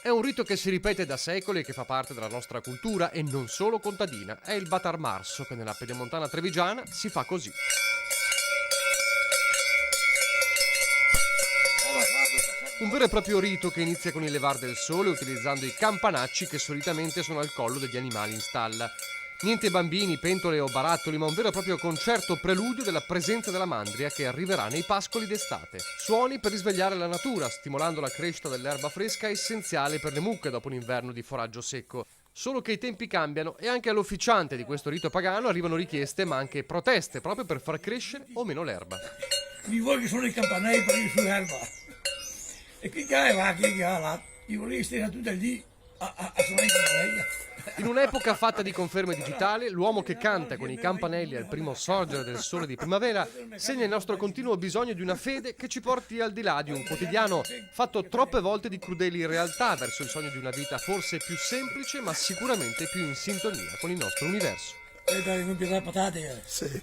È un rito che si ripete da secoli e che fa parte della nostra cultura e non solo contadina. È il Batar Marso che nella pedemontana trevigiana si fa così. Un vero e proprio rito che inizia con il levar del sole utilizzando i campanacci che solitamente sono al collo degli animali in stalla. Niente bambini, pentole o barattoli, ma un vero e proprio concerto preludio della presenza della mandria che arriverà nei pascoli d'estate. Suoni per risvegliare la natura, stimolando la crescita dell'erba fresca essenziale per le mucche dopo un inverno di foraggio secco. Solo che i tempi cambiano e anche all'officiante di questo rito pagano arrivano richieste ma anche proteste proprio per far crescere o meno l'erba. Mi vuoi che sono i campanelli per ir sull'erba? E chi che va, chi che va là? Io volevo stare tutte lì a suonare i campanelli. In un'epoca fatta di conferme digitali, l'uomo che canta con i campanelli al primo sorgere del sole di primavera segna il nostro continuo bisogno di una fede che ci porti al di là di un quotidiano fatto troppe volte di crudeli realtà verso il sogno di una vita forse più semplice ma sicuramente più in sintonia con il nostro universo. E dai, non più patate. Sì.